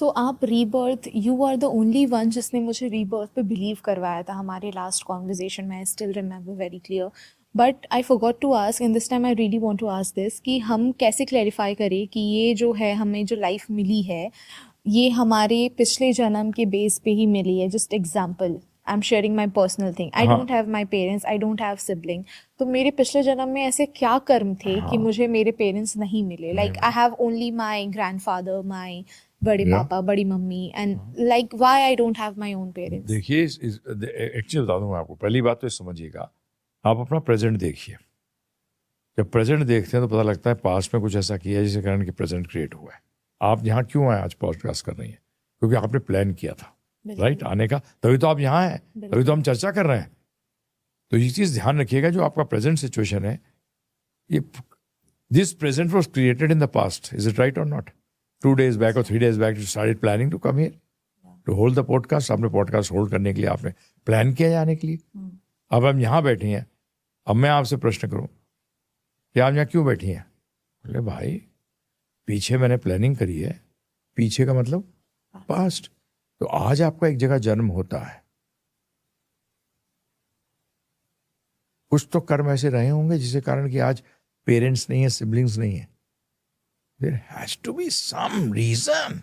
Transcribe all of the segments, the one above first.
सो आप rebirth, you are the only one जिसने मुझे रीबर्थ पे बिलीव करवाया था हमारे लास्ट कॉन्वर्जेशन में। I still remember very clear. But I forgot to ask, and this time I really want to ask this, कि हम कैसे क्लैरिफाई करें कि ये जो है हमें जो लाइफ मिली है ये हमारे पिछले जन्म के बेस पे ही मिली है। Just example, I am sharing my personal thing, I हाँ don't have my parents, I don't have sibling. तो मेरे पिछले जन्म में ऐसे क्या कर्म थे कि हाँ मुझे मेरे पेरेंट्स नहीं मिले? नहीं लाइक आई मिले हैव ओनली माई ग्रैंडफादर, माई बड़े या पापा, बड़ी mummy, and like why I don't have my own parents? देखिए एक्चुअली बता दूं मैं आपको। पहली बात तो ये समझिएगा, आप अपना प्रेजेंट देखिए। जब प्रेजेंट देखते हैं तो पता लगता है पास्ट में कुछ ऐसा किया है जिसके कारण कि प्रेजेंट क्रिएट हुआ है। आप यहाँ क्यों आए आज पॉडकास्ट कर रही हैं? क्योंकि आपने प्लान किया था राइट आने का, तभी तो आप यहाँ हैं, तभी तो हम चर्चा कर रहे हैं। तो ये चीज़ ध्यान रखिएगा, जो आपका प्रेजेंट सिचुएशन है, ये this present was created in the past, is it right और नॉट? 2 days बैक और 3 days back you started planning to come here to hold the podcast. आपने पॉडकास्ट होल्ड करने के लिए आपने प्लान किया जाने के लिए। अब हम यहाँ बैठे हैं। अब मैं आपसे प्रश्न करूं कि आप यहाँ क्यों बैठी हैं? बोले भाई पीछे मैंने प्लानिंग करी है। पीछे का मतलब पास्ट। तो आज आपका एक जगह जन्म होता है, कुछ तो कर्म ऐसे रहे होंगे जिसके कारण कि आज पेरेंट्स नहीं है, सिबलिंग्स नहीं है। There has to be some reason.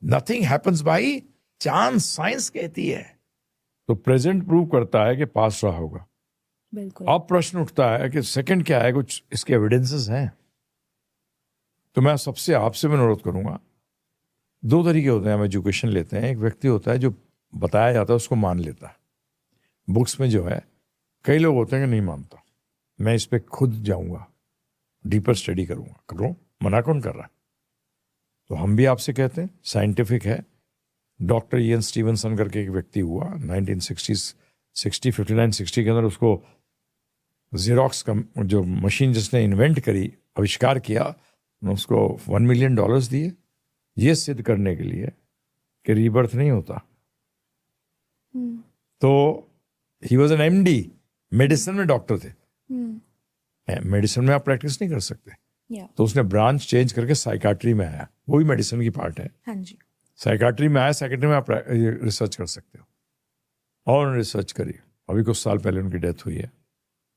Nothing happens by chance, science कहती है। तो प्रेजेंट प्रूव करता है कि पास्ट रहा होगा। बिल्कुल। अब प्रश्न उठता है कि सेकंड क्या है, कुछ इसके एविडेंसेस हैं? तो मैं सबसे आपसे मैं अनुरोध करूंगा, 2 तरीके होते हैं हम एजुकेशन लेते हैं। एक व्यक्ति होता है जो बताया जाता है उसको मान लेता है, बुक्स में जो है। कई लोग होते हैं कि नहीं मानता, मैं इस पे खुद जाऊंगा, डीपर स्टडी करूंगा। करो, मना कौन कर रहा है? तो हम भी आपसे कहते हैं साइंटिफिक है। डॉक्टर इयन स्टीवनसन करके एक व्यक्ति हुआ 1960 59 60 के अंदर। उसको जेरोक्स का जो मशीन जिसने इन्वेंट करी, आविष्कार किया, उसको $1 million दिए ये सिद्ध करने के लिए कि रीबर्थ नहीं होता। तो he was an MD, medicine में डॉक्टर थे। मेडिसिन में आप प्रैक्टिस नहीं कर सकते, तो उसने ब्रांच चेंज करके साइकाट्री में आया। वो भी मेडिसिन की पार्ट है। हाँ जी। साइकाट्री में आया, साइकाट्री में आप रिसर्च कर सकते हो। और उन्होंने रिसर्च करी। अभी कुछ साल पहले उनकी डेथ हुई है।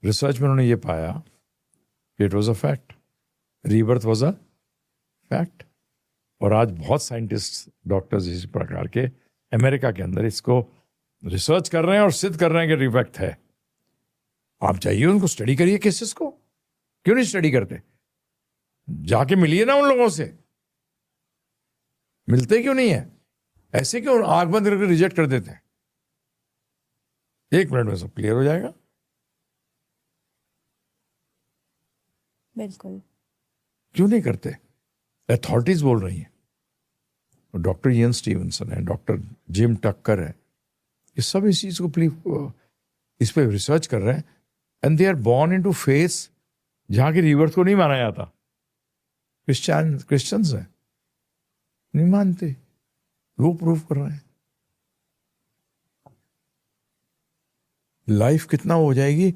रिसर्च में उन्होंने ये पाया कि it was a fact, rebirth was a fact. और आज बहुत साइंटिस्ट, डॉक्टर्स इस प्रकार के अमेरिका के अंदर इसको रिसर्च कर रहे हैं और सिद्ध कर रहे हैं कि रीफैक्ट है। आप जाइए उनको स्टडी करिए केसेस को। क्यों नहीं स्टडी करते? जाके मिलिए ना उन लोगों से। मिलते क्यों नहीं है? ऐसे क्यों आंख बंद करके रिजेक्ट कर देते हैं? 1 मिनट में सब क्लियर हो जाएगा। बिल्कुल। क्यों नहीं करते? अथॉरिटीज बोल रही हैं। डॉक्टर इयन स्टीवनसन है, डॉक्टर जिम टक्कर है, ये सब इस चीज को इस पे रिसर्च कर रहे हैं। And they are born into phase जहां की रीबर्थ को नहीं माना जाता। क्रिश्चियंस हैं, नहीं मानते, वो प्रूव कर रहे हैं। लाइफ कितना हो जाएगी?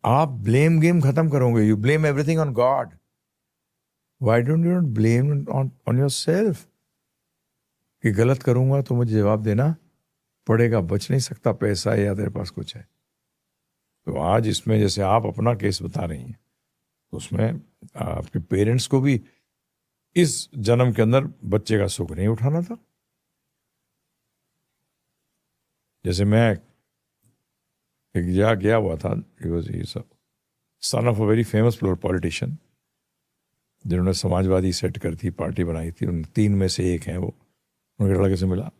आप ब्लेम गेम खत्म करोगे। You blame everything on God. Why don't you not blame on yourself? कि गलत करूंगा तो मुझे जवाब देना पड़ेगा, बच नहीं सकता। पैसा है या तेरे पास कुछ है। तो आज इसमें जैसे आप अपना केस बता रही हैं, तो उसमें आपके पेरेंट्स को भी इस जन्म के अंदर बच्चे का सुख नहीं उठाना था। जैसे मैं एक जगह गया हुआ था, son of a very famous politician, जिन्होंने समाजवादी सेट कर थी, पार्टी बनाई थी। उन 3 में से एक हैं वो। उनके लड़के से मिला,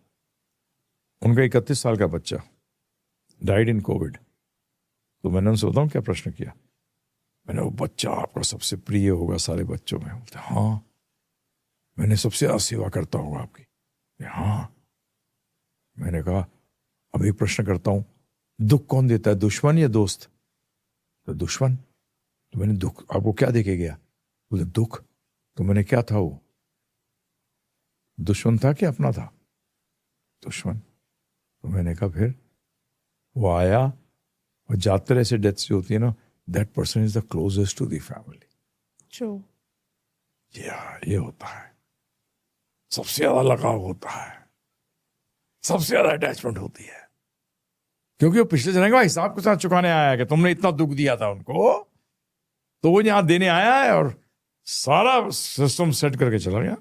उनका 31 साल का बच्चा डाइड इन कोविड। तो मैंने उनसे बताऊं क्या प्रश्न किया? मैंने, वो बच्चा आपका सबसे प्रिय होगा सारे बच्चों में? बोलते हाँ। मैंने सबसे ज्यादा सेवा करता होगा आपकी? हाँ। मैंने कहा अब एक प्रश्न करता हूं, दुख कौन देता है, दुश्मन या दोस्त? तो दुश्मन। तो मैंने दुख आपको क्या देके गया? बोले दुख। तो मैंने क्या था वो? दुश्मन था कि अपना था? दुश्मन। तो मैंने कहा फिर वो आया, और ज्यादातर ऐसे डेथ्स जो होती है ना, that person is the closest to the family. True. ये होता है। सबसे ज्यादा लगाव होता है, सबसे ज्यादा अटैचमेंट होती है, क्योंकि वो पिछले जन्म का हिसाब के साथ चुकाने आया है कि तुमने इतना दुख दिया था उनको, तो वो यहां देने आया है और सारा सिस्टम सेट करके चला गया।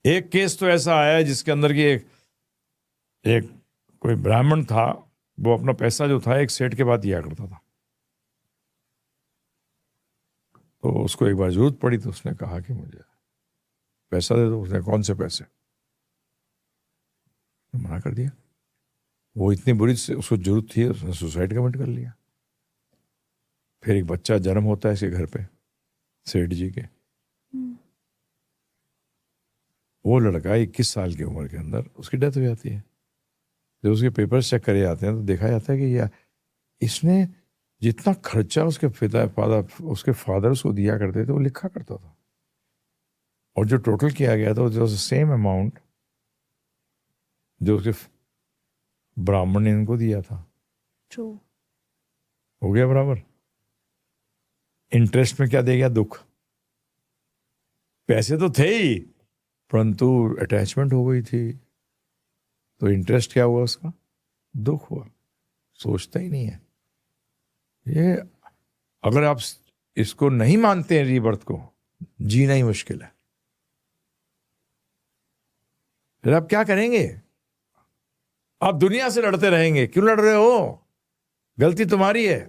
एक केस तो ऐसा आया है जिसके अंदर की एक कोई ब्राह्मण था, वो अपना पैसा जो था एक सेठ के बाद दिया करता था। तो उसको एक बार जरूरत पड़ी तो उसने कहा कि मुझे पैसा दे दो। उसने कौन से पैसे, मना कर दिया। वो इतनी बुरी से उसको जरूरत थी, उसने सुसाइड कमिट कर लिया। फिर एक बच्चा जन्म होता है इसके घर पे, सेठ जी के। वो लड़का 21 साल की उम्र के अंदर उसकी डेथ हो जाती है। जब उसके पेपर्स चेक करे जाते हैं तो देखा जाता है कि यार इसने जितना खर्चा उसके उसके फादर उसको दिया करते थे वो लिखा करता था, और जो टोटल किया गया था वो सेम अमाउंट जो उसके ब्राह्मण ने इनको दिया था। ट्रू। हो गया बराबर। इंटरेस्ट में क्या दे गया? दुख। पैसे तो थे ही, परंतु अटैचमेंट हो गई थी, तो इंटरेस्ट क्या हुआ उसका? दुख हुआ। सोचता ही नहीं है ये। अगर आप इसको नहीं मानते हैं, रीबर्थ को, जीना ही मुश्किल है। फिर आप क्या करेंगे? आप दुनिया से लड़ते रहेंगे। क्यों लड़ रहे हो? गलती तुम्हारी है।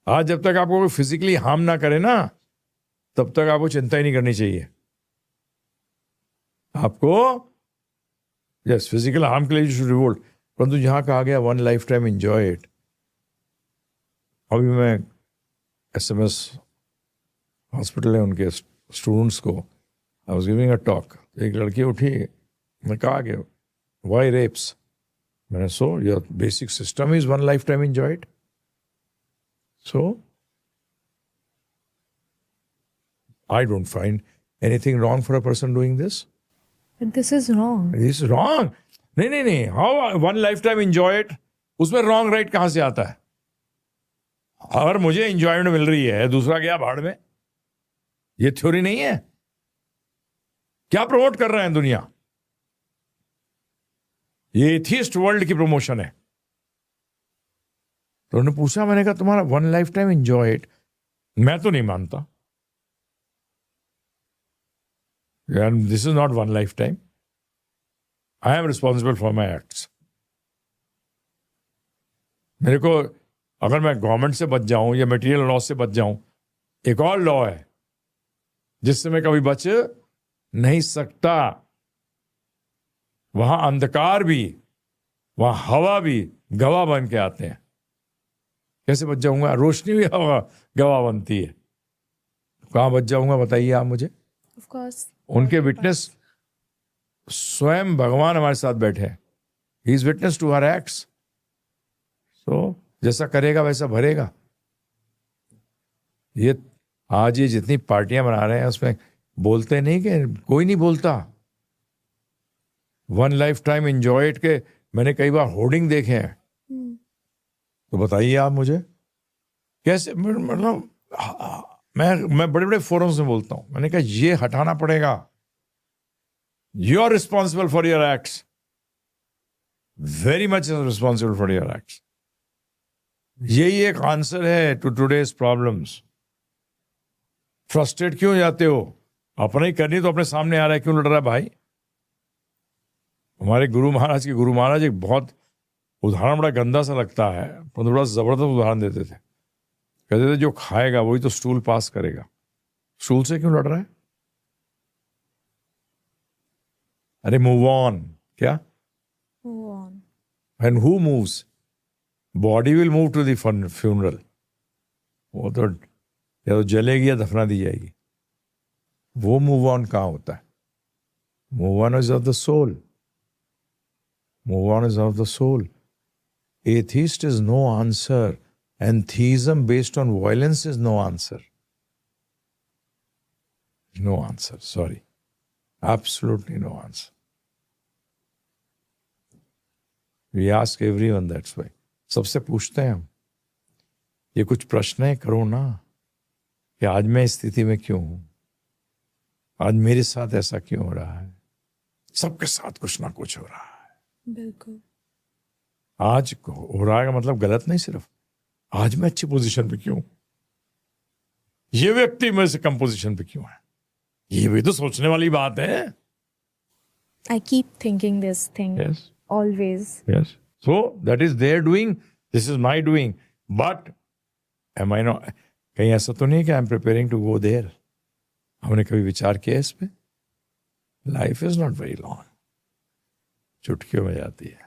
आज जब तक आपको कोई फिजिकली हार्म ना करे ना, तब तक आपको चिंता ही नहीं करनी चाहिए। आपको यस फिजिकल हार्म के लिए यू शुड रिवोल्ट, परंतु यहां कहा गया one life time enjoy it. अभी मैं SMS हॉस्पिटल है उनके स्टूडेंट्स को, I was giving a talk. एक लड़की उठी, मैं कहा कि व्हाई रेप्स? मैंने so your basic system is one life time enjoy it. So I don't find anything wrong for a person doing this. But this is wrong. This is wrong. नहीं, how one life time enjoy it? उसमें wrong right कहां से आता है? अगर मुझे enjoyment मिल रही है, दूसरा गया भाड़ में, ये थ्योरी नहीं है। क्या प्रमोट कर रहे हैं दुनिया? ये एथिस्ट वर्ल्ड की प्रमोशन है। तो उन्होंने पूछा, मैंने कहा तुम्हारा one life time enjoy it, मैं तो नहीं मानता। This is not one life time. I am responsible for my acts. मेरे को, अगर मैं गवर्नमेंट से बच जाऊं या मटेरियल लॉ से बच जाऊं, एक और लॉ है जिससे मैं कभी बच नहीं सकता। वहां अंधकार भी, वहां हवा भी गवाह बन के आते हैं। कैसे बच जाऊंगा? रोशनी भी हवा गवाह बनती है। कहां बच जाऊंगा बताइए आप मुझे? Of course. उनके विटनेस स्वयं भगवान हमारे साथ बैठे हैं। He is witness to our acts. So जैसा करेगा वैसा भरेगा। ये आज ये जितनी पार्टियां बना रहे हैं उसमें बोलते नहीं कि कोई नहीं बोलता one life time enjoy it के। मैंने कई बार होर्डिंग देखे हैं। तो बताइए आप मुझे कैसे, मतलब मैं बड़े बड़े फोरम्स में बोलता हूं, मैंने कहा ये हटाना पड़ेगा। You are responsible for your acts, very much responsible for your acts. यही एक आंसर है टू टुडेज प्रॉब्लम्स। फ्रस्ट्रेट क्यों जाते हो? अपना ही करनी तो अपने सामने आ रहा है, क्यों लड़ रहा है भाई? हमारे गुरु महाराज एक बहुत उदाहरण बड़ा गंदा सा लगता है, पर बड़ा जबरदस्त उदाहरण देते थे। कहते थे जो खाएगा वही तो स्टूल पास करेगा। स्टूल से क्यों लड़ रहा है? अरे मूव ऑन। क्या? Move on. And who moves? Body will move to the funeral. वो तो या तो जलेगी या दफना दी जाएगी। वो मूव ऑन कहाँ होता है? Move on is of the soul. Move on is of the soul. Atheist is no answer, and theism based on violence is no answer. No answer, sorry. Absolutely no answer. We ask everyone, that's why. सबसे पूछते हैं हम, ये कुछ प्रश्न है करो ना कि आज मैं इस स्थिति में क्यों हूं? आज मेरे साथ ऐसा क्यों हो रहा है? सबके साथ कुछ ना कुछ हो रहा है। बिल्कुल। आज हो रहा है का मतलब गलत नहीं, सिर्फ आज मैं अच्छी पोजीशन पे क्यों, ये व्यक्ति मेरे से कम पोजीशन पे क्यों है, ये भी तो सोचने वाली बात है। I keep thinking this thing Yes. always. Yes. So that is their doing, this is my doing. But am I not? कहीं ऐसा तो नहीं है कि I am preparing to go there? हमने कभी विचार किया इस पे? Life is not very long, चुटकियों में जाती है।